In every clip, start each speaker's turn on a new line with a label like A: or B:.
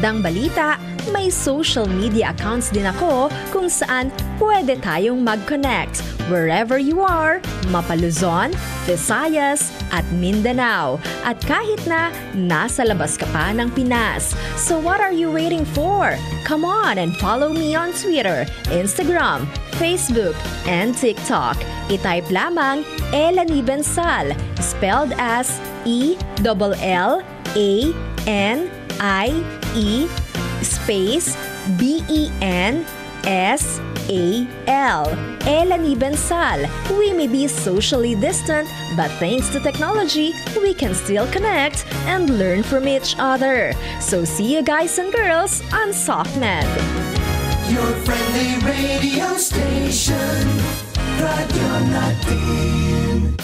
A: magagandang balita, may social media accounts din ako kung saan pwede tayong mag-connect wherever you are, Mapaluzon, Visayas at Mindanao. At kahit na nasa labas ka pa ng Pinas. So what are you waiting for? Come on and follow me on Twitter, Instagram, Facebook, and TikTok. I-type lamang Elanie Bensal, spelled as ELLANIE space BENSAL. Elanie Bensal. We may be socially distant, but thanks to technology, we can still connect and learn from each other. So see you guys and girls on SoftNet.
B: Your friendly radio station, Radio Natin.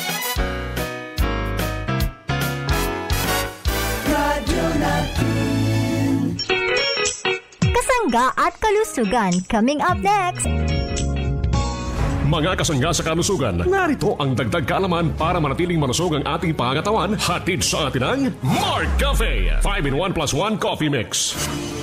B: Radio Natin.
C: Kasangga at kalusugan coming up next.
D: Mga kasangga sa kalusugan, narito ang dagdag kaalaman para manatiling malusog ang ating pangatawan. Hatid sa atin ang Mark Cafe 5-in-1 plus 1 Coffee Mix.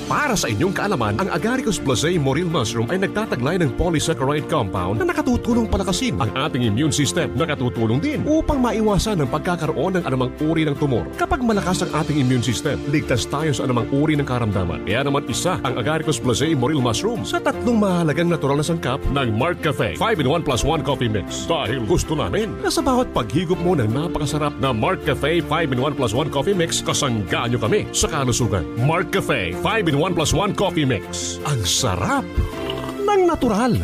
D: Para sa inyong kaalaman, ang Agaricus blazei morel mushroom ay nagtataglay ng polysaccharide compound na nakatutulong palakasin ang ating immune system. Nakatutulong din upang maiwasan ang pagkakaroon ng anumang uri ng tumor. Kapag malakas ang ating immune system, ligtas tayo sa anumang uri ng karamdaman. Kaya naman isa ang Agaricus blazei morel mushroom sa tatlong mahalagang natural na sangkap ng Mark Cafe 5-in-1 plus 1 Coffee Mix. Dahil gusto namin na sa bawat paghigop mo ng napakasarap na Mark Cafe 5-in-1 plus 1 Coffee Mix, kasangga nyo kami sa kalusugan. Mark Cafe 5-in-1 plus 1 Coffee Mix. Ang sarap ng natural.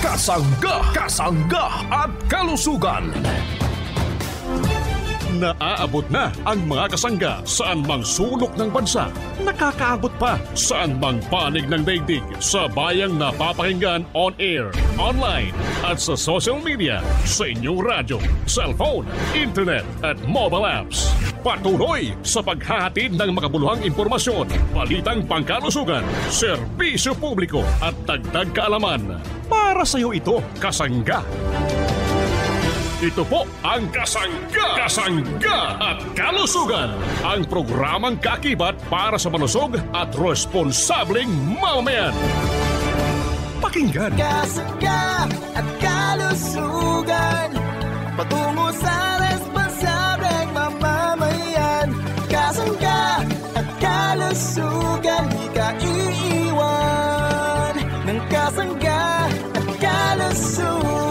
D: Kasangga at kalusugan. Naaabot na ang mga kasangga saan mang sulok ng bansa. Nakakaabot pa saan mang panig ng daigdig sa bayang napapakinggan on air, online at sa social media, sa inyong radyo, cellphone, internet at mobile apps. Patuloy sa paghahatid ng makabuluhang impormasyon, balitang pangkalusugan, serbisyo publiko at dagdag kaalaman. Para sa iyo ito, kasangga. Ito po ang Kasangga at Kalusugan, ang programang kakibat para sa malusog at responsableng mamamayan. Pakinggan.
B: Kasangga at Kalusugan, patungo sa responsableng mamamayan. Kasangga at Kalusugan, di ka iiwan ng Kasangga at Kalusugan.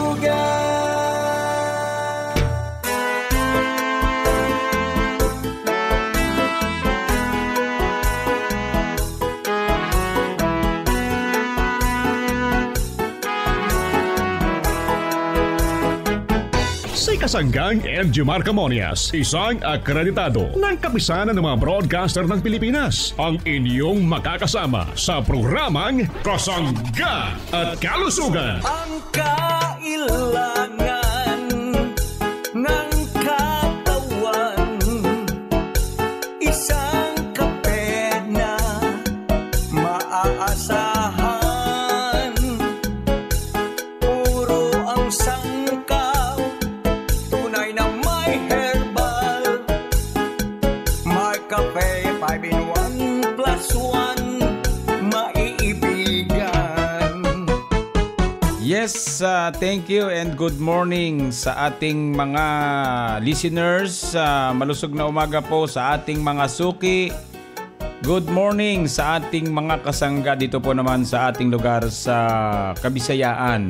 D: Si Kasanggang MG Marcamonias, isang akreditado ng kapisanan ng mga broadcaster ng Pilipinas, ang inyong makakasama sa programang Kasangga at Kalusugan.
B: Ang kailangan ng katawan, isang kape na maaasahan. Puro ang sangkaw, tunay na may herbal. May kape 5-in-1 plus 1, maiibigan.
E: Yes, thank you and good morning sa ating mga listeners. Malusog na umaga po sa ating mga suki. Good morning sa ating mga kasangga dito po naman sa ating lugar sa Kabisayaan.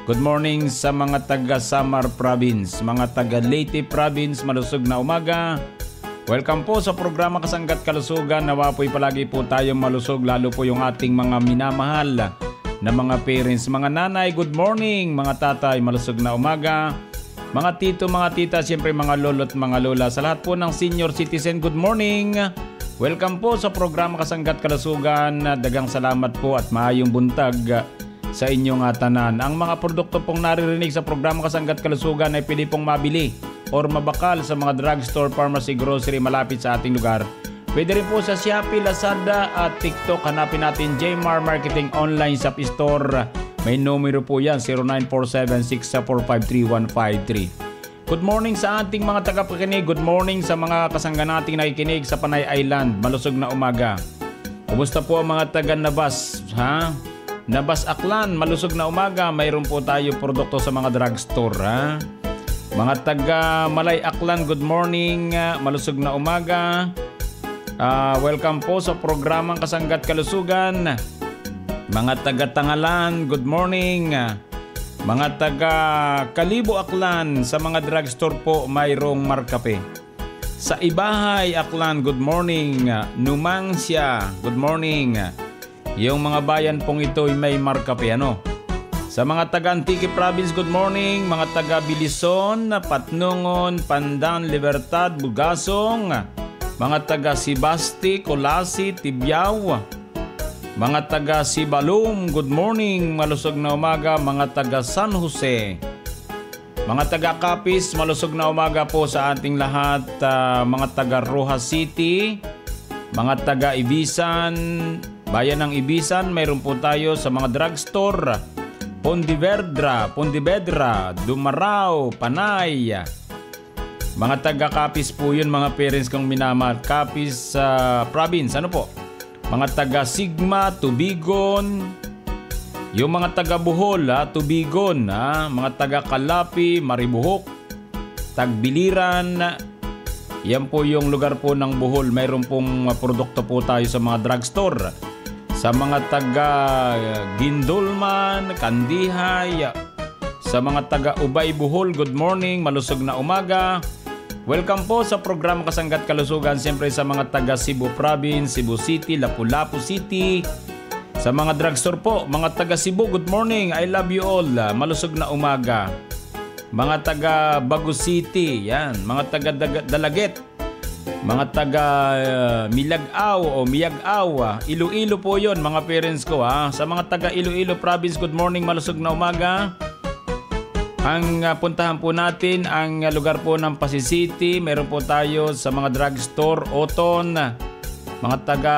E: Good morning sa mga taga Samar Province, mga taga Leyte Province, malusog na umaga. Welcome po sa programa Kasangga at Kalusugan. Nawa po'y palagi po tayong malusog, lalo po yung ating mga minamahal na mga parents, mga nanay, good morning. Mga tatay, malusog na umaga. Mga tito, mga tita, siyempre mga lolo at mga lola. Sa lahat po ng senior citizen, good morning. Welcome po sa programa Kasangga at Kalusugan. Dagang salamat po at maayong buntag sa inyong tanan. Ang mga produkto pong naririnig sa programa Kasangga at Kalusugan ay pwede pong mabili or mabakal sa mga drugstore, pharmacy, grocery malapit sa ating lugar. Pwede rin po sa Shopee, Lazada at TikTok. Hanapin natin Jmar Marketing Online Shop Store. May numero po yan, 0947-645-3153. Good morning sa ating mga tagapakinig. Good morning sa mga kasangga nating nakikinig sa Panay Island. Malusog na umaga. Kumusta po ang mga taga Nabas? Ha? Nabas Aklan, malusog na umaga. Mayroon po tayo produkto sa mga drugstore. Ha? Mga taga Malay Aklan, good morning. Malusog na umaga. Welcome po sa programang Kasangga't Kalusugan. Mga taga Tangalan, good morning. Mga taga Kalibo Aklan, sa mga drugstore po mayroong Markape. Sa Ibahay Aklan, good morning. Numancia, good morning. Yung mga bayan pong ito ay may Markape, ano? Sa mga taga Antique Province, good morning. Mga taga Bilison, Patnungon, Pandan, Libertad, Bugasong. Mga taga Sibasti, Colasi, Tibiao. Mga taga Sibalum, good morning, malusog na umaga. Mga taga San Jose, mga taga Capiz, malusog na umaga po sa ating lahat. Mga taga Rojas City, mga taga Ibisan, bayan ng Ibisan, mayroon po tayo sa mga drugstore. Pontevedra, Dumarao, Panay. Mga taga Capiz po yun, mga parents kong minamahal. Capiz Province, ano po? Mga taga Sigma, Tubigon, yung mga taga Bohol, Tubigon, mga taga Kalapi, Maribuhok, Tagbiliran, yan po yung lugar po ng Bohol. Mayroon pong produkto po tayo sa mga drugstore. Sa mga taga Gindulman, Kandihay, sa mga taga Ubay, Bohol, good morning, malusog na umaga. Welcome po sa programa Kasangga't Kalusugan, siyempre sa mga taga Cebu Province, Cebu City, Lapu-Lapu City. Sa mga drugstore po, mga taga Cebu, good morning, I love you all, malusog na umaga. Mga taga Bagu City, yan, mga taga Dalaget, mga taga Milagaw o Miyagaw, Iloilo po yon, mga parents ko. Sa mga taga Iloilo Province, good morning, malusog na umaga. Ang puntahan po natin ang lugar po ng Pasig City. Meron po tayo sa mga drugstore, Oton, mga taga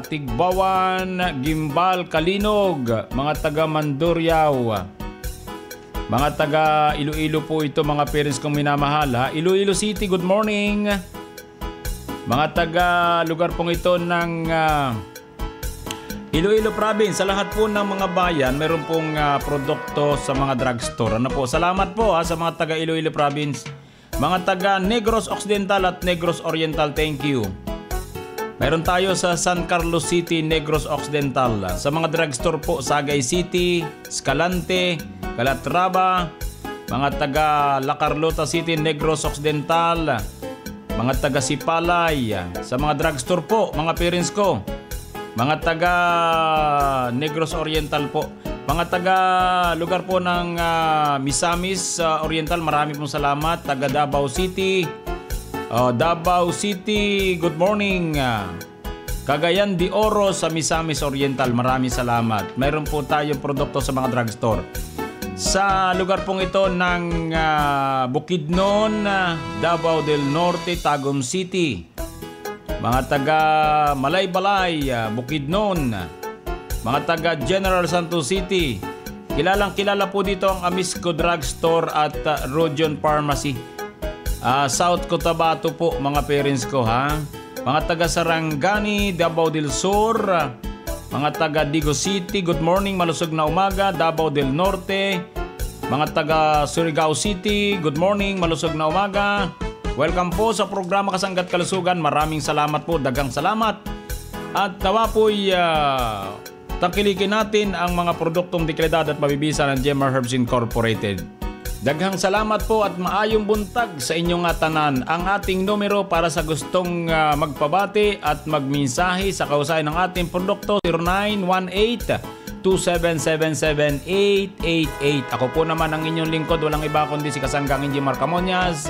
E: Tigbawan, Gimbal, Kalinog, mga taga Mandurriao, mga taga Iloilo po ito, mga parents kong minamahal. Iloilo City, good morning. Mga taga lugar pong ito ng Iloilo Province, sa lahat po ng mga bayan, meron pong produkto sa mga drugstore. Ano po? Salamat po sa mga taga Iloilo Province. Mga taga Negros Occidental at Negros Oriental, thank you. Meron tayo sa San Carlos City, Negros Occidental. Sa mga drugstore po, Sagay City, Escalante, Calatrava. Mga taga La Carlota City, Negros Occidental. Mga taga Sipalay. Sa mga drugstore po, mga parents ko. Mga taga Negros Oriental po. Mga taga lugar po ng Misamis Oriental, marami pong salamat. Taga Davao City. Davao City, good morning. Cagayan de Oro sa Misamis Oriental, maraming salamat. Mayroon po tayong produkto sa mga drugstore. Sa lugar pong ito ng Bukidnon, Davao del Norte, Tagum City. Mga taga Malaybalay, Bukidnon, mga taga General Santos City. Kilalang kilala po dito ang Amisco Drugstore at Rodion Pharmacy. South Cotabato po, mga parents ko. Mga taga Sarangani, Davao del Sur, mga taga Digo City, good morning, malusog na umaga. Davao del Norte, mga taga Surigao City, good morning, malusog na umaga. Welcome po sa programa Kasangga't Kalusugan. Maraming salamat po, dagang salamat. At nawa po'y tangkilikin natin ang mga produktong dekalidad at mabibisa ng GMR Herbs Incorporated. Daghang salamat po at maayong buntag sa inyong tanan. Ang ating numero para sa gustong magpabati at magmensahe sa kausayan ng ating produkto, 0918-2777-888. Ako po naman ang inyong lingkod, walang iba kundi si Kasanggang Engineer Marcamonias.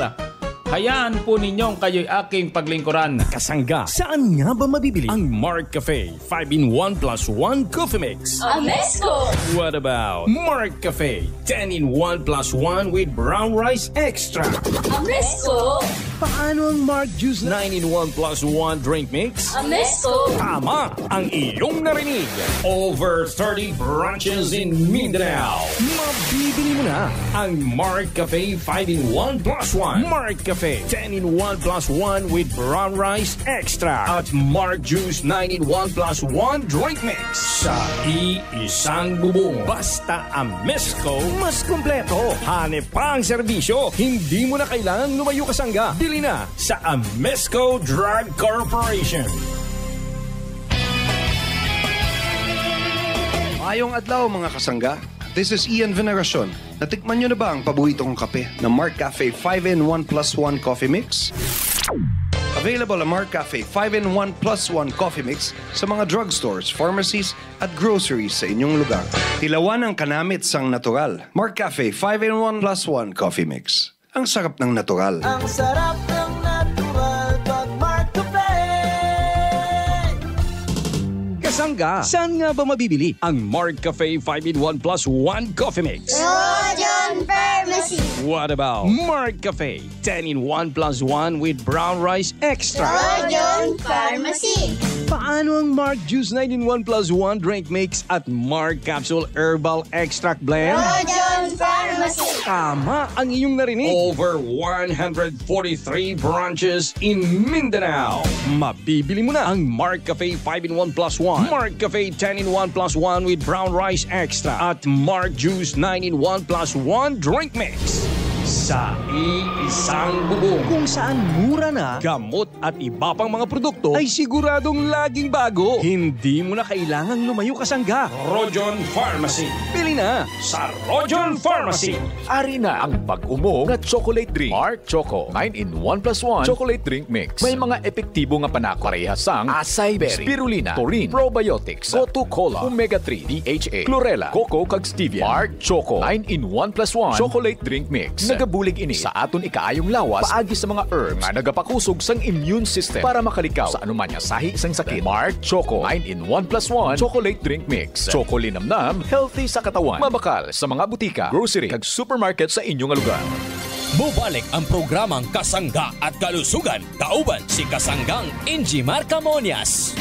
E: Hayaan po ninyong kayo'y aking paglingkuran.
F: Kasangga, saan nga ba mabibili ang Mark Cafe 5-in-1 plus 1 coffee mix?
G: Amesco!
F: What about Mark Cafe 10-in-1 plus 1 with brown rice extra?
G: Amesco!
F: Paano ang Mark Juice 9-in-1 plus 1 drink mix?
G: Amesco!
F: Tama ang iyong narinig. Over 30 branches in Mindanao. Mabibili mo na ang Mark Cafe 5-in-1 plus 1. Mark Cafe 10-in-1 plus 1 with brown rice extra. At Mark Juice 9-in-1 plus 1 drink mix. Sa iisang bubong. Basta Amesco, mas kompleto. Hanep pa ang serbisyo. Hindi mo na kailangang lumayo kasangga. Bili na sa Amesco Drug Corporation.
H: Mayong adlaw mga kasangga. This is Ian Veneracion. Natikman nyo na ba ang paborito kong kape na Mark Cafe 5-in-1 plus 1 coffee mix? Available ang Mark Cafe 5-in-1 plus 1 coffee mix sa mga drugstores, pharmacies at groceries sa inyong lugar. Tilawan ang kanamit sang natural. Mark Cafe 5-in-1 plus 1 coffee mix. Ang sarap ng natural.
B: Ang sarap ng natural pag Mark Cafe.
F: Kasangga, saan nga ba mabibili ang Mark Cafe 5-in-1 plus 1 coffee mix?
C: Rojon Pharmacy.
F: What about Mark Cafe 10-in-1 plus 1 with brown rice extra?
C: Rojon Pharmacy.
F: Paano ang Mark Juice 9-in-1 plus 1 drink mix at Mark Capsule Herbal Extract Blend?
C: Rojon Pharmacy.
F: Tama ang iyong narinig. Over 143 branches in Mindanao. Mabibili mo na ang Mark Cafe 5-in-1 plus 1, Mark Cafe 10-in-1 plus 1 with brown rice extra at Mark Juice 9-in-1 plus 1 drink mix. Sa iisang bubong. Kung saan mura na, gamot at iba pang mga produkto ay siguradong laging bago. Hindi mo na kailangang lumayo kasangga. Rojon Pharmacy. Bili na sa Rojon Pharmacy.
I: Ari na ang pag-umo na chocolate drink. Mark Choco 9-in-1 plus 1 chocolate drink mix. May mga epektibo nga panako parehas sang acai berry, spirulina, taurine, probiotics, Gotu Cola, omega-3, DHA, chlorella, cocoa kag stevia. Mark Choco 9-in-1 plus 1 chocolate drink mix. Nagabulig ini sa aton ikaayong lawas paagi sa mga herbs nga nagapakusog sang immune system para makalikaw sa anuman nga sahi sang sakit. Mark Choco 9-in-1 plus 1 chocolate drink mix. Choco linamnam, healthy sa katawan. Mabakal sa mga butika, grocery kag supermarket sa inyong lugar.
J: Bubalik ang programang Kasangga at Kalusugan. Kauban si Kasanggang Ingy Marcamonias.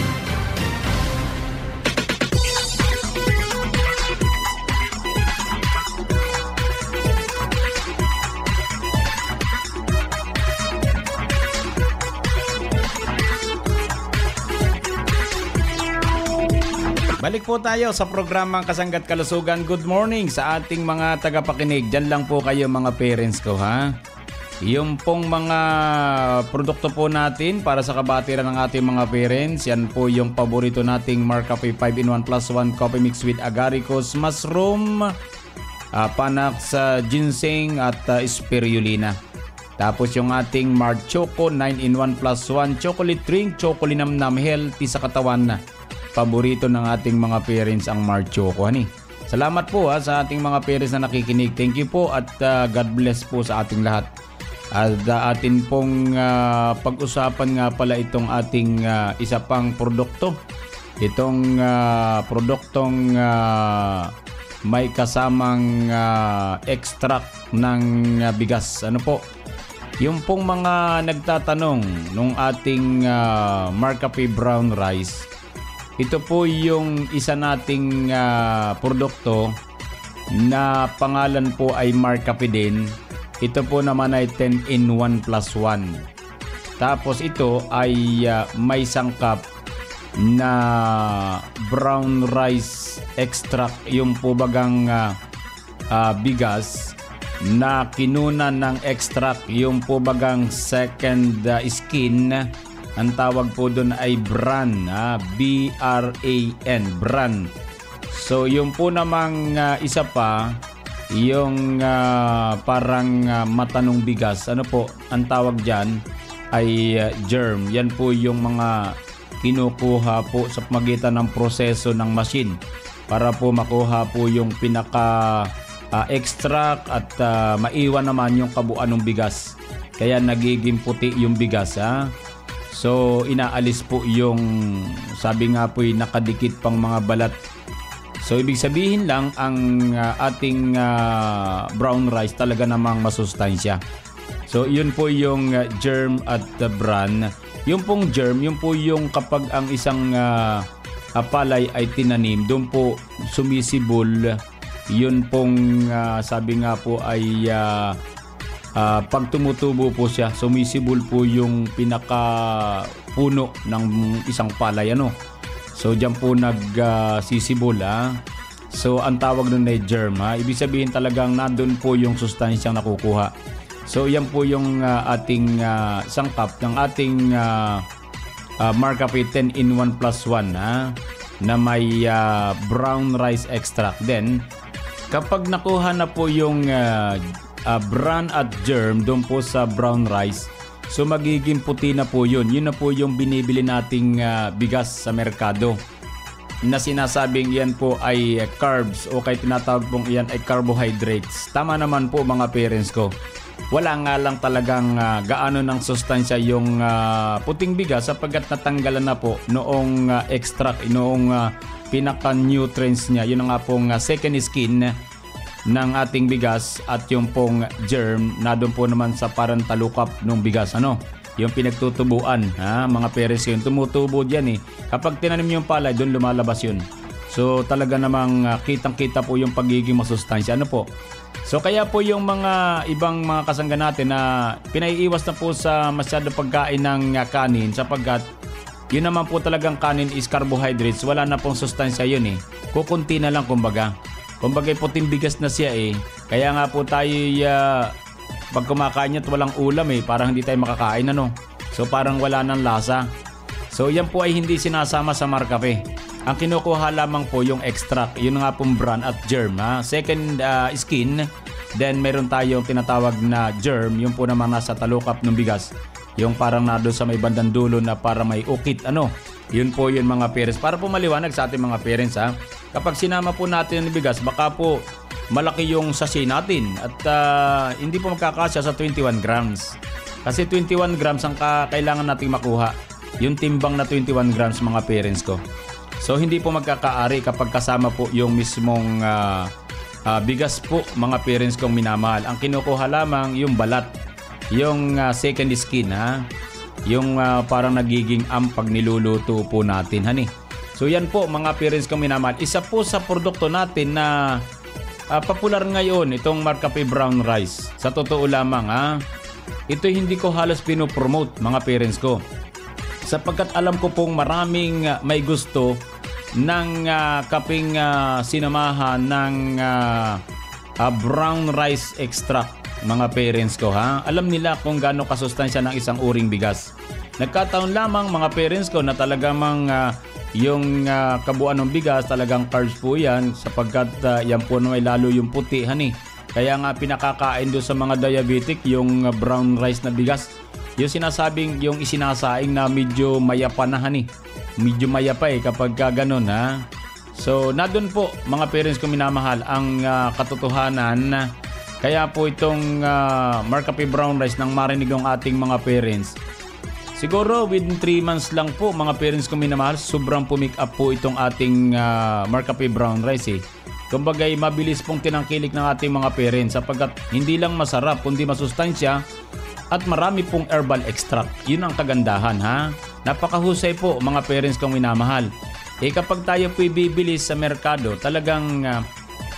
E: Balik po tayo sa programang Kasangga't Kalusugan. Good morning sa ating mga tagapakinig. Diyan lang po kayo mga parents ko, ha? Yung pong mga produkto po natin para sa kabatiran ng ating mga parents, yan po yung paborito nating Mark Cafe 5-in-1 plus 1 coffee mix with agaricus, mushroom, panax, ginseng at spirulina. Tapos yung ating Mark Choco 9-in-1 plus 1 chocolate drink, chocolinamnam, healthy sa katawan na. Paborito ng ating mga parents ang Mark Choco, ani. Salamat po sa ating mga parents na nakikinig. Thank you po at God bless po sa ating lahat. At atin pong pag-usapan nga pala itong ating isa pang produkto. Itong produktong may kasamang extract ng bigas. Ano po? Yung pong mga nagtatanong nung ating Mark Cafe brown rice, ito po yung isa nating produkto na pangalan po ay Mark Cafe din. Ito po naman ay 10-in-1 plus 1. Tapos ito ay may sangkap na brown rice extract, yung po bagang bigas na kinunan ng extract, yung po bagang second skin. Ang tawag po doon ay bran, B-R-A-N, bran. So yung po namang isa pa, yung parang matanong bigas, ano po, ang tawag dyan ay germ. Yan po yung mga kinukuha po sa pamagitan ng proseso ng machine para po makuha po yung pinaka extract at maiwan naman yung kabuuan ng bigas. kaya nagiging puti yung bigas, ha. So inaalis po yung, sabi nga po, nakadikit pang mga balat. So ibig sabihin lang ang ating brown rice talaga namang masustansya. So yun po yung germ at bran. Yung pong germ, yun po yung kapag ang isang palay ay tinanim, doon po sumisibol. Yun pong sabi nga po ay pag tumutubo po siya, sumisibol po yung pinakapuno ng isang palay, ano. So diyan po nagsisibol, So ang tawag nun ay germ, ha. Ibig sabihin talagang nandun po yung sustansyang nakukuha. So yan po yung ating sangkap ng ating Marcafe 10-in-1+1, na may brown rice extract. Then kapag nakuha na po yung bran at germ doon po sa brown rice, so magiging puti na po yun. Yun na po yung binibili nating bigas sa merkado na sinasabing yan po ay carbs o kaya tinatawag pong yan ay carbohydrates. Tama naman po mga parents ko. Wala nga lang talagang gaano ng sustansya yung puting bigas sapagkat natanggalan na po noong extract, noong pinaka-nutrients niya. Yun nga pong second skin ng ating bigas at yung pong germ na doon po naman sa parang talukap ng bigas, ano, yung pinagtutubuan, mga parents yun, tumutubo dyan kapag tinanim yung palay, doon lumalabas yun. So talaga namang kitang-kita po yung pagiging masustansya, ano po. So kaya po yung mga ibang mga kasangga natin na pinaiiwas na po sa masyado pagkain ng kanin sapagkat yun naman po talagang kanin is carbohydrates, wala na pong sustansya yun kukunti na lang kumbaga. Kumbaga puting bigas na siya Kaya nga po tayo pag kumakain niya at walang ulam parang hindi tayo makakain, ano. So parang wala ng lasa. So yan po ay hindi sinasama sa Marcafe. Ang kinukuha lamang po yung extract, yun nga pong bran at germ, second skin. Then meron tayong tinatawag na germ, yung po naman nasa talukap ng bigas. Yung parang na doon sa may bandang dulo na para may ukit, ano. Yun po yun mga parents. Para po maliwanag sa ating mga parents, kapag sinama po natin ang bigas, baka po malaki yung sachet natin at hindi po magkakasya sa 21 grams. Kasi 21 grams ang kailangan nating makuha. Yung timbang na 21 grams mga parents ko. So hindi po magkakaari kapag kasama po yung mismong bigas po mga parents kong minamahal. Ang kinukuha lamang yung balat, yung second skin, yung parang nagiging pag niluluto po natin, So yan po mga parents kong minamahal. Isa po sa produkto natin na popular ngayon, itong Marcafe Brown Rice. Sa totoo lamang, ito hindi ko halos pinopromote mga parents ko. Sapagkat alam ko pong maraming may gusto ng kaping sinamahan ng brown rice extract mga parents ko, Alam nila kung gaano kasustansya ng isang uring bigas. Nagkataon lamang mga parents ko na talagang yung kabuuan ng bigas talagang carbs po yan sapagkat yan po na may lalo yung puti, Kaya nga pinakakain doon sa mga diabetic yung brown rice na bigas. Yung sinasabing yung isinasaing na medyo mayapa na, Medyo mayapa kapag ganun, So nadun po mga parents ko minamahal ang katotohanan. Kaya po itong Marcafe Brown Rice nang marinig ng ating mga parents, siguro within 3 months lang po mga parents ko minamahal, sobrang pumick up po itong ating Marcafe Brown Rice. Kumbaga mabilis pong tinangkilik ng ating mga parents sapagkat hindi lang masarap kundi masustansya at marami pong herbal extract. Yun ang kagandahan, Napakahusay po mga parents kong minamahal. Kapag tayo po bibili sa merkado, talagang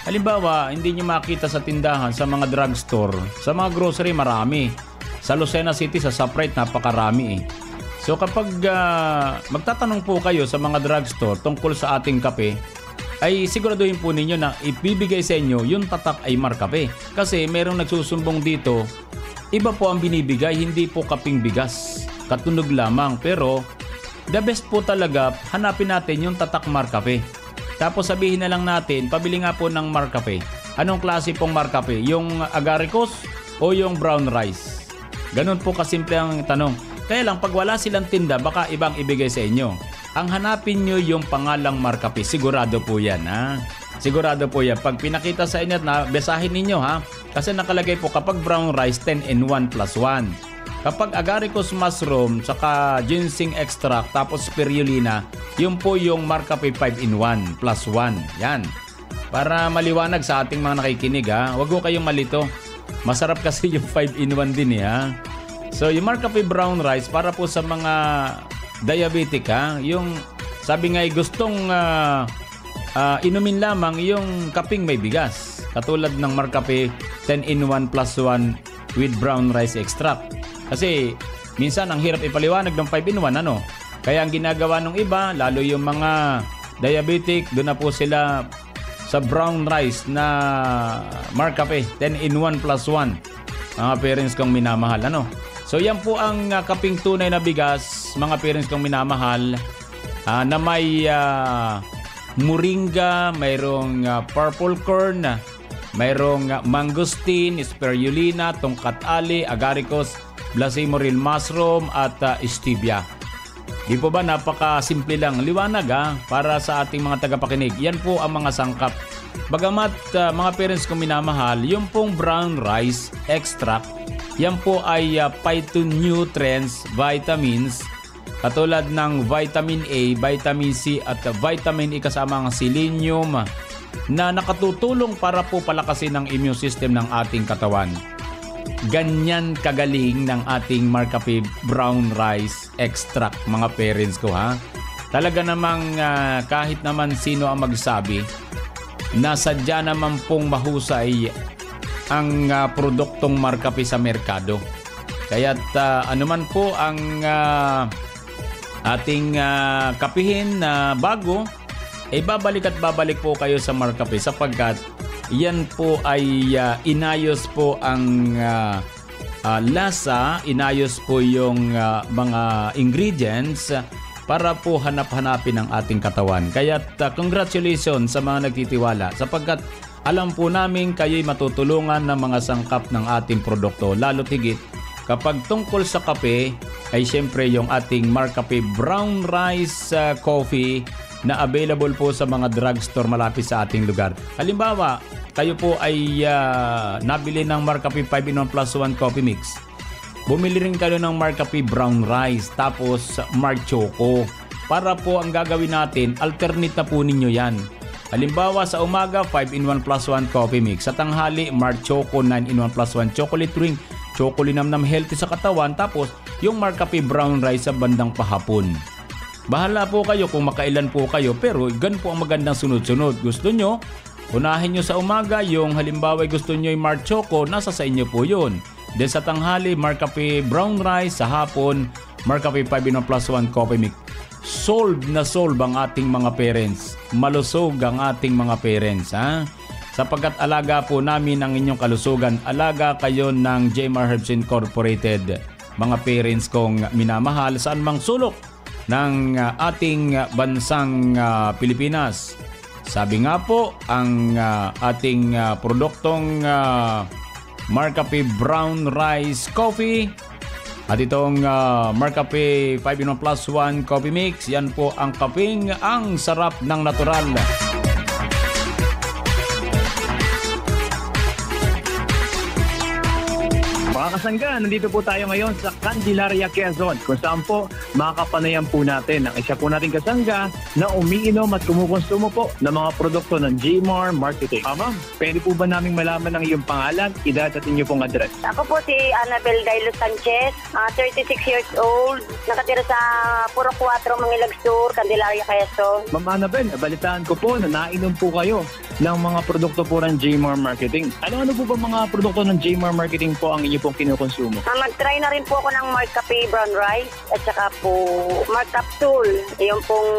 E: halimbawa, hindi nyo makita sa tindahan, sa mga drugstore, sa mga grocery marami. Sa Lucena City, sa Shoprite, napakarami So kapag magtatanong po kayo sa mga drugstore tungkol sa ating kape, ay siguraduhin po ninyo na ibibigay sa inyo yung tatak ay Marcafe. Kasi merong nagsusumbong dito, iba po ang binibigay, hindi po kaping bigas. Katunog lamang, pero the best po talaga, hanapin natin yung tatak Marcafe. Tapos sabihin na lang natin, pabili nga po ng Marcafe. Anong klase pong Marcafe? Yung agaricos o yung brown rice? Ganun po kasimple ang tanong. Kaya lang, pag wala silang tinda, baka ibang ibigay sa inyo. Ang hanapin nyo yung pangalang Marcafe. Sigurado po yan, Sigurado po yan. Pag pinakita sa inyo na besahin ninyo, Kasi nakalagay po kapag brown rice 10-in-1+1. Kapag agaricus mushroom, saka ginseng extract, tapos spirulina, yun po yung Marcafe 5-in-1 plus 1. Yan. Para maliwanag sa ating mga nakikinig ha, huwag ko kayong malito. Masarap kasi yung 5-in-1 din ha. So yung Marcafe brown rice para po sa mga diabetic ha. Yung sabi nga gustong inumin lamang yung kaping may bigas. Katulad ng Marcafe 10-in-1 plus 1 with brown rice extract. Kasi minsan ang hirap ipaliwanag ng 5-in-1 ano. Kaya ang ginagawa ng iba, lalo yung mga diabetic, doon na po sila sa brown rice na Marcafe 10-in-1 plus 1. Mga parents kong minamahal ano. So yan po ang kaping tunay na bigas, mga parents kong minamahal, na may moringa, mayroong purple corn, mayroong mangosteen, spirulina, tongkat ali, agaricus, blacimoril mushroom at stevia. Di po ba napaka-simple lang, liwanag para sa ating mga tagapakinig. Yan po ang mga sangkap. Bagamat mga parents kong minamahal, yung pong brown rice extract, yan po ay phytonutrients, vitamins, katulad ng vitamin A, vitamin C at vitamin E kasama ang selenium na nakatutulong para po palakasin ang immune system ng ating katawan. Ganyan kagaling ng ating Marcafe brown rice extract, mga parents ko ha. Talaga namang kahit naman sino ang magsabi, na sadya naman pong mahusay ang produktong Marcafe sa merkado. Kaya't anuman po ang ating kapihin na bago, babalik at babalik po kayo sa Marcafe sapagkat yan po ay inayos po ang lasa, inayos po yung mga ingredients para po hanap-hanapin ang ating katawan. Kaya't congratulations sa mga nagtitiwala sapagkat alam po namin kayo'y matutulungan ng mga sangkap ng ating produkto. Lalo tigit kapag tungkol sa kape ay siyempre yung ating Marcafe brown rice coffee na available po sa mga drugstore malapit sa ating lugar. Halimbawa, kayo po ay nabili ng Marcafe 5-in-1 plus 1 coffee mix. Bumili rin kayo ng Marcafe brown rice tapos Marc Choco. Para po ang gagawin natin, alternate na po ninyo yan. Halimbawa sa umaga 5-in-1 plus 1 coffee mix. Sa tanghali Marc Choco 9-in-1 plus 1 chocolate drink. Chocolate nam healthy sa katawan. Tapos yung Marcafe brown rice sa bandang pahapon. Bahala po kayo kung makailan po kayo, pero gan po ang magandang sunod-sunod. Gusto nyo, unahin nyo sa umaga yung halimbawa gusto nyo yung Marc Choco, nasa sa inyo po yun. Then sa tanghali, Marcafe brown rice, sa hapon, Marcafe 5-in-1 plus 1 coffee mix. Solve na solve ang ating mga parents. Malusog ang ating mga parents. Ha? Sapagkat alaga po namin ang inyong kalusugan, alaga kayo ng JMR Herbs Incorporated. Mga parents kong minamahal, saan mang sulok ng ating bansang Pilipinas. Sabi nga po, ang ating produktong Marcafe brown rice coffee at itong Marcafe 5-in-1 plus 1 coffee mix, yan po ang kaping ang sarap ng natural.
K: Mga kasangga, nandito po tayo ngayon sa Candelaria, Quezon, kung saan po makakapanayan po natin ang isa po nating kasangga na umiinom at kumukonsumo po ng mga produkto ng JMR Marketing. Ma'am, pwede po ba naming malaman ang iyong pangalan, edad at inyo pong address?
L: Ako po si Annabel Dailo Sanchez, 36 years old, nakatira sa Puro 4, Mangilag Sur, Candelaria, Quezon.
K: Ma'am Annabel, nabalitaan ko po na nainom po kayo ng mga produkto po ng JMR Marketing. Ano po ba mga produkto ng JMR Marketing po ang inyo pong kinukonsumo?
L: Mag-try na rin po ako ng Marcafe brown rice at saka po Marc Capsule, yung pong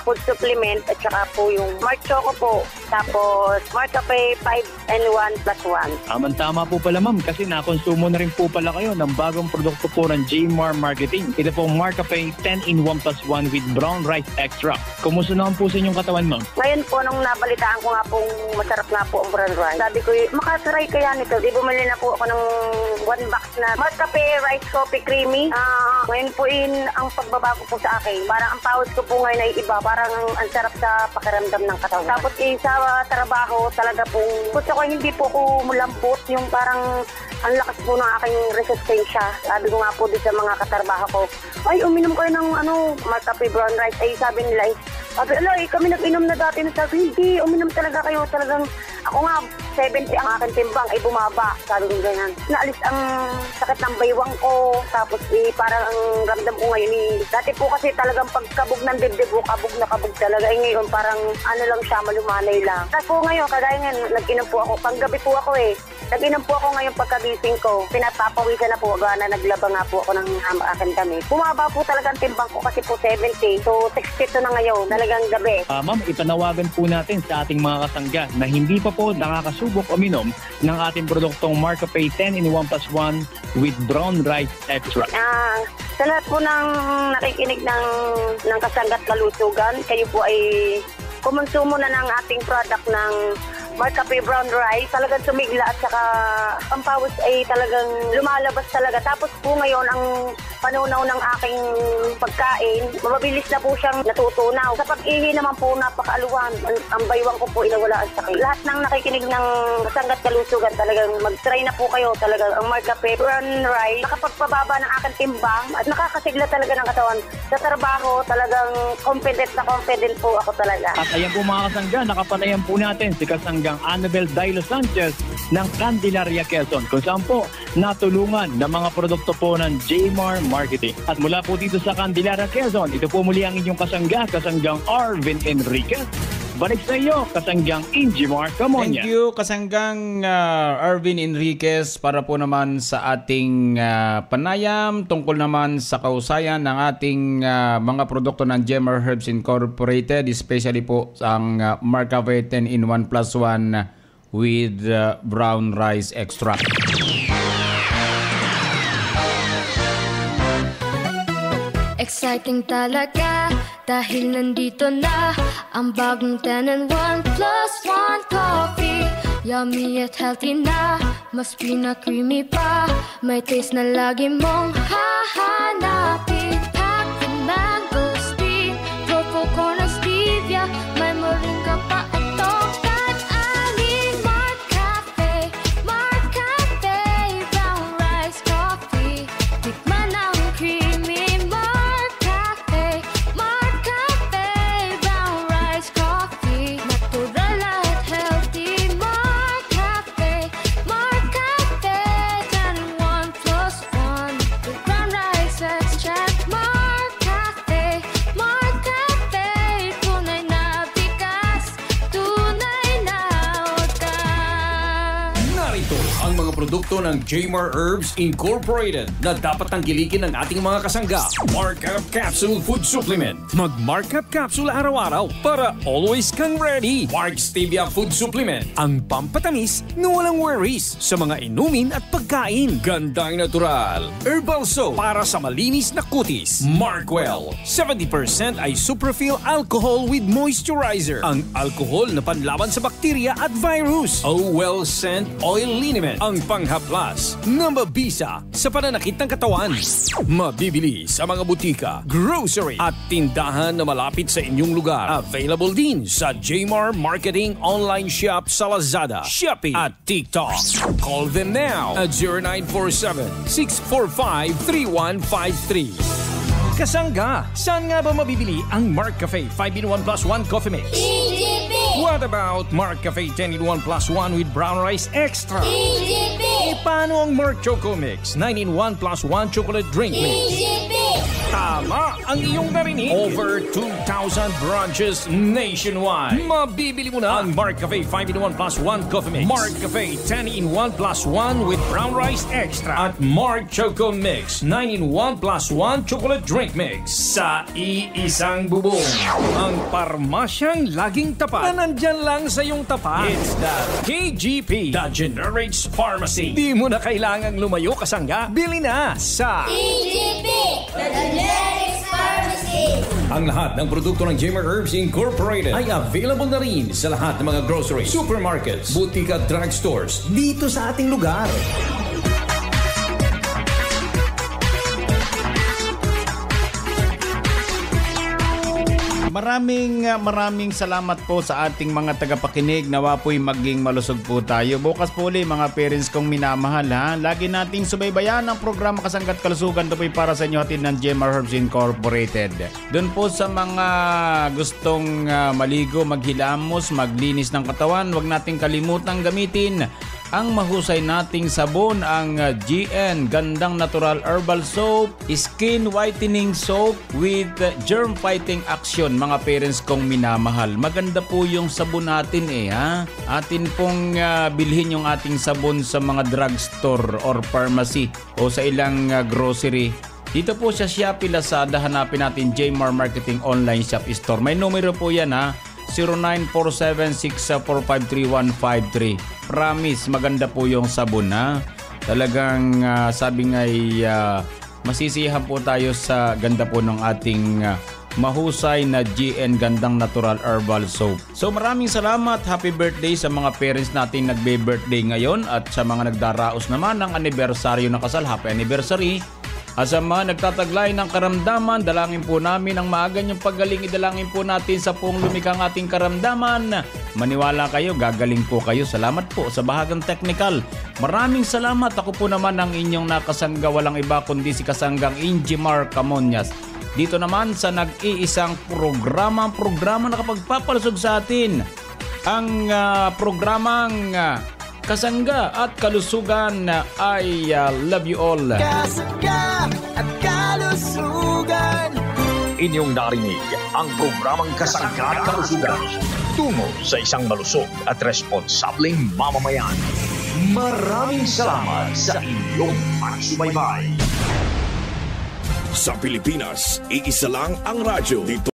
L: food supplement at saka po yung Marc Choco po. Tapos Marcafe 5-in-1 plus 1.
K: Tama po pala ma'am kasi nakonsumo na rin po pala kayo ng bagong produkto po ng JMR Marketing. Ito po Marcafe 10-in-1 plus 1 with brown rice extra. Kumusta naman po sa inyong katawan ma'am?
L: Ngayon po nung nabalitaan ko nga pong masarap nga po ang brown rice, sabi ko makatry kaya nito. Di bumili na po ako ng 1 box na Marcafe rice coffee creamy. Ngayon po ang pagbabago po sa akin. Parang ang pawis ko po ngayon ay iba. Parang ang sarap sa pakiramdam ng katawan. Tapos sa trabaho talaga pong gusto ko hindi po ko mulambot. Yung parang ang lakas po ng aking resistensya. Sabi ko nga po din sa mga katrabaho ko, ay uminom kayo ng Marcafe Brown Rice. Ay sabi nila, sabi, kami nag-inom na dati. Sabi, hindi, uminom talaga kayo. Talagang, ako nga, 70 ang aking timbang, ay bumaba. Sabi ko ganyan. Naalis ang sakit ng baywang ko. Tapos, parang ang ramdam ko ngayon, dati po kasi talagang pagkabog ng dibdib ko, kabog na kabog talaga. Ngayon, parang lang siya, malumanay lang. Tapos po ngayon, kagaya ngayon, nag-inom po ako. Panggabi po ako Nag-inom po ako ngayon pagkagising ko. Pinapapawisan na po na naglaba nga po ako ng akin kami. Bumaba po talaga ang timbang ko kasi po 70. So 62 na ngayon, talagang gabi.
K: Ma'am, ipanawagan po natin sa ating mga kasangga na hindi pa po nakakasubok uminom ng ating produktong Marcafe 10-in-1+1 with brown rice extract.
L: Sa lahat po ng nakikinig ng kasangga't kalusugan, kayo po ay kumonsumo na ng ating product ng Marcafe Brown Rice, talagang sumigla at saka ang pawis ay talagang lumalabas talaga. Tapos po ngayon, ang panunaw ng aking pagkain, mabilis na po siyang natutunaw. Sa pag-ihi naman po, napakaaluwan. Ang baywang ko po inawala ang sakit. Lahat ng nakikinig ng kasangga't kalusugan, talagang mag-try na po kayo. Talagang ang Marcafe Brown Rice, nakapagpababa ng aking timbang at nakakasigla talaga ng katawan. Sa trabaho, talagang confident po ako talaga.
K: At ayan po mga kasangga, nakapanayan po natin si kasanggang Annabel Dailo Sanchez ng Candelaria, Quezon, kung saan po natulungan ng mga produkto po ng Jmar Marketing. At mula po dito sa Candelaria, Quezon, ito po muli ang inyong kasanggang Arvin Enriquez. Balik sa iyo, kasanggang Injimar Camonia.
E: Thank you, kasanggang Arvin Enriquez, para po naman sa ating panayam tungkol naman sa kausayan ng ating mga produkto ng Jmar Herbs Incorporated, especially po ang Marcafe 10-in-1+1 with brown rice extract.
M: Exciting talaga dahil nandito na ang bagong 10-in-1+1 coffee. Yummy at healthy na, mas pina-creamy pa, may taste na lagi mong hahanapin. Packed with mango steam, purple corn and stevia, may moringa pa at tongkat aning Marcafe brown rice coffee. Tikman ang creamy
F: produkto ng Jmar Herbs Incorporated na dapat tangkilikin ng ating mga kasangga. Markup Capsule Food Supplement. Mag-Markup Capsule araw-araw para always kang ready. Mark Stevia Food Supplement. Ang pampatamis na walang worries sa mga inumin at pagkain. Gandang natural. Herbal soap para sa malinis na kutis. Markwell. 70% ay Suprafill alcohol with moisturizer. Ang alcohol na panlaban sa bakterya at virus. Well Scent Oil Liniment. Ang panghaplas na mabisa sa pananakit ng katawan. Mabibili sa mga butika, grocery at tindahan na malapit sa inyong lugar. Available din sa Jmar Marketing online shop sa Lazada, Shopee at TikTok. Call them now at 0947-645-3153. Kasangga, saan nga ba mabibili ang Marcafe 5-in-1+1 Coffee Mix?
C: EGP!
F: What about Marcafe 10-in-1+1 with brown rice extra?
C: EGP!
F: Paano ang Marc Choco Mix 9-in-1+1 chocolate drink mix?
C: EGP!
F: Tama ang iyong narinig. Over 2,000 branches nationwide. Mabibili mo na ang Marcafe 5-in-1+1 Coffee Mix, Marcafe 10-in-1+1 with brown rice extra, at Marc Choco Mix 9-in-1+1 chocolate drink mix sa iisang bubong. Ang parmasyang laging tapat na nandyan lang sa iyong tapat. It's the KGP, the Generics Pharmacy. Di mo na kailangang lumayo, kasangga. Bili na sa
C: EGP, the Generics Pharmacy.
F: Ang lahat ng produkto ng Jmar Herbs Incorporated ay available na rin sa lahat ng mga grocery, supermarkets, butika at drugstores dito sa ating lugar.
E: Maraming salamat po sa ating mga tagapakinig. Nawa po'y maging malusog po tayo. Bukas po ulit mga parents kong minamahal ha. Lagi nating subaybayan ang programa Kasangga't Kalusugan. Ito po'y para sa inyo hatid ng GMR Herbs Incorporated. Doon po sa mga gustong maligo, maghilamos, maglinis ng katawan, huwag nating kalimutang gamitin ang mahusay nating sabon, ang GN Gandang Natural Herbal Soap, Skin Whitening Soap with germ fighting action. Mga parents kong minamahal, maganda po yung sabon natin ha. Atin pong bilhin yung ating sabon sa mga drugstore or pharmacy o sa ilang grocery. Dito po sa Shopee, Lazada, hanapin natin Jmar Marketing Online Shop Store. May numero po yan ha, 0947-645-3153. Promise, maganda po yung sabon ha. Talagang sabi nga'y masisiyahan po tayo sa ganda po ng ating mahusay na GN Gandang Natural Herbal Soap. So maraming salamat, happy birthday sa mga parents natin nagbe-birthday ngayon at sa mga nagdaraos naman ng anibersaryo ng kasal, happy anniversary. At sa mga nagtataglay ng karamdaman, dalangin po namin ang maaga niyong paggaling. Idalangin po natin sa pong lumikang ating karamdaman. Maniwala kayo, gagaling po kayo. Salamat po sa bahagang technical. Maraming salamat. Ako po naman ang inyong nakasangga. Walang iba kundi si Kasanggang Injimar Camonias. Dito naman sa nag-iisang programa nakapagpapalusog sa atin. Ang programang Kasangga at Kalusugan. I love you all.
B: Kasangga at Kalusugan.
F: Inyong narinig ang programang Kasangga at Kalusugan tungo sa isang malusog at responsableng mamamayan. Maraming salamat sa inyong pagsubaybay.
D: Sa Pilipinas, iisa lang ang radyo. Dito